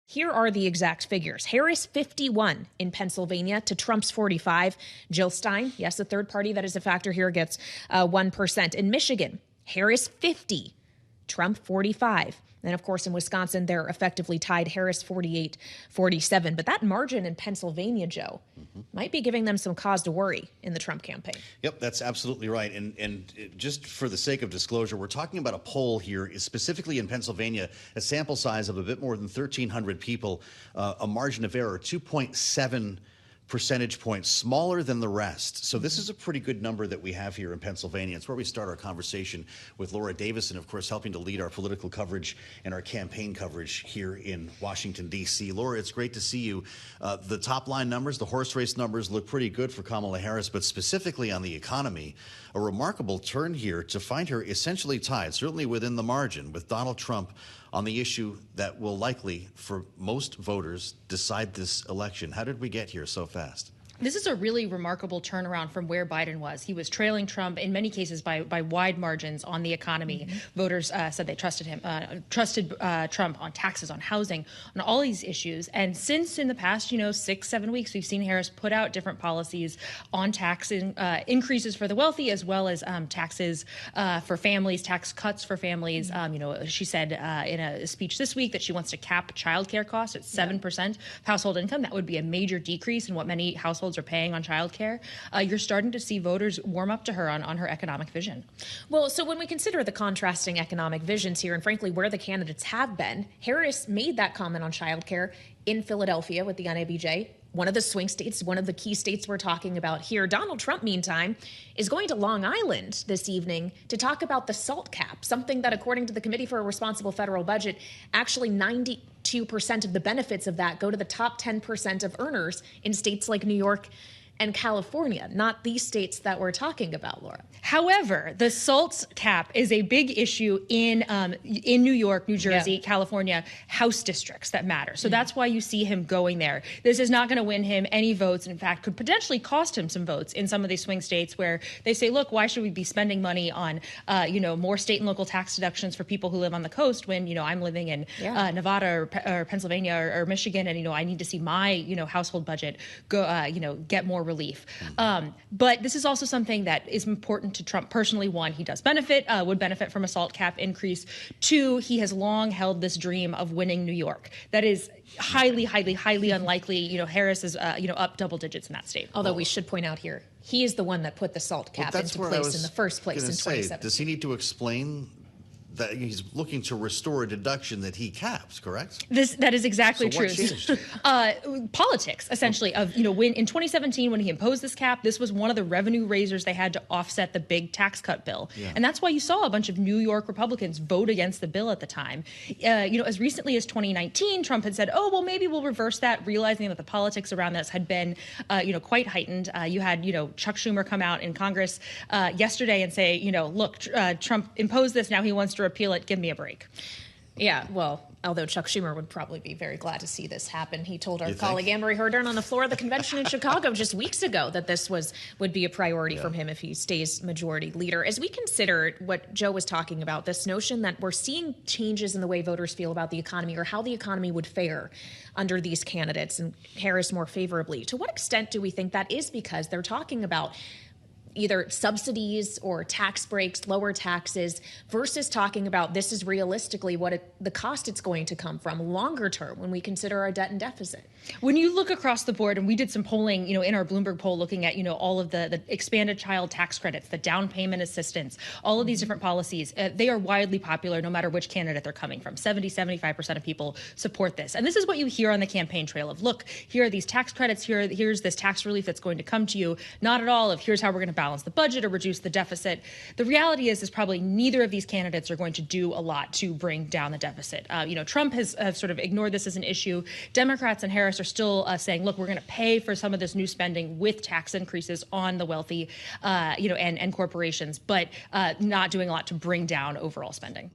Here are the exact figures. Harris 51 in Pennsylvania to Trump's 45. Jill Stein, yes, the third party that is a factor here, gets 1%. In Michigan, Harris 50, Trump 45. And of course, in Wisconsin, they're effectively tied, Harris 48-47. But that margin in Pennsylvania, Joe, might be giving them some cause to worry in the Trump campaign. Yep, that's absolutely right. And just for the sake of disclosure, we're talking about a poll here, specifically in Pennsylvania, a sample size of a bit more than 1,300 people, a margin of error, 2.7 percentage points smaller than the rest. So this is a pretty good number that we have here in Pennsylvania. It's where we start our conversation with Laura Davison, of course, helping to lead our political coverage and our campaign coverage here in Washington, D.C. Laura, it's great to see you. The top line numbers, the horse race numbers look pretty good for Kamala Harris, but specifically on the economy, a remarkable turn here to find her essentially tied, certainly within the margin, with Donald Trump on the issue that will likely, for most voters, decide this election. How did we get here so fast? This is a really remarkable turnaround from where Biden was. He was trailing Trump in many cases by wide margins on the economy. Voters said they trusted Trump on taxes, on housing, on all these issues. And since in the past, 6-7 weeks, we've seen Harris put out different policies on tax increases for the wealthy, as well as taxes for families, tax cuts for families. She said in a speech this week that she wants to cap childcare costs at 7% of household income. That would be a major decrease in what many households are paying on childcare. You're starting to see voters warm up to her on her economic vision. Well, so when we consider the contrasting economic visions here and frankly where the candidates have been, Harris made that comment on childcare in Philadelphia with the NABJ, one of the swing states, one of the key states we're talking about here. Donald Trump, meantime, is going to Long Island this evening to talk about the SALT cap, something that, according to the Committee for a Responsible Federal Budget, actually 92% of the benefits of that go to the top 10% of earners in states like New York and California, not these states that we're talking about, Laura. However, the SALT cap is a big issue in New York, New Jersey, California, House districts that matter. So that's why you see him going there. This is not going to win him any votes. In fact, could potentially cost him some votes in some of these swing states where they say, look, why should we be spending money on, more state and local tax deductions for people who live on the coast when, I'm living in Nevada or Pennsylvania or Michigan, and, I need to see my, household budget go, get more relief. But this is also something that is important to Trump personally. One, he does would benefit from a SALT cap increase. Two, he has long held this dream of winning New York. That is highly, highly, highly unlikely. Harris is, up double digits in that state. Although we should point out here, he is the one that put the SALT cap into place in the first place in 2017. Does he need to explain that he's looking to restore a deduction that he caps, correct? That is exactly true. What changed? Politics, essentially, of, when in 2017, when he imposed this cap, this was one of the revenue raisers they had to offset the big tax cut bill. And that's why you saw a bunch of New York Republicans vote against the bill at the time. As recently as 2019, Trump had said, oh, well, maybe we'll reverse that, realizing that the politics around this had been, quite heightened. You had, Chuck Schumer come out in Congress yesterday and say, look, Trump imposed this, now he wants to repeal it, give me a break. Yeah, well, although Chuck Schumer would probably be very glad to see this happen. He told our colleague Anne-Marie Herdern on the floor of the convention in Chicago just weeks ago that this would be a priority from him if he stays majority leader. As we consider what Joe was talking about, this notion that we're seeing changes in the way voters feel about the economy or how the economy would fare under these candidates and Harris more favorably, to what extent do we think that is because they're talking about either subsidies or tax breaks, lower taxes, versus talking about this is realistically what the cost it's going to come from longer term when we consider our debt and deficit? When you look across the board, and we did some polling, in our Bloomberg poll looking at, all of the expanded child tax credits, the down payment assistance, all of these different policies, they are widely popular no matter which candidate they're coming from. 75% of people support this. And this is what you hear on the campaign trail of, look, here are these tax credits, here's this tax relief that's going to come to you. Not at all of here's how we're going to balance the budget or reduce the deficit. The reality is probably neither of these candidates are going to do a lot to bring down the deficit. Trump has sort of ignored this as an issue. Democrats and Harris are still saying, look, we're going to pay for some of this new spending with tax increases on the wealthy, and corporations, but not doing a lot to bring down overall spending.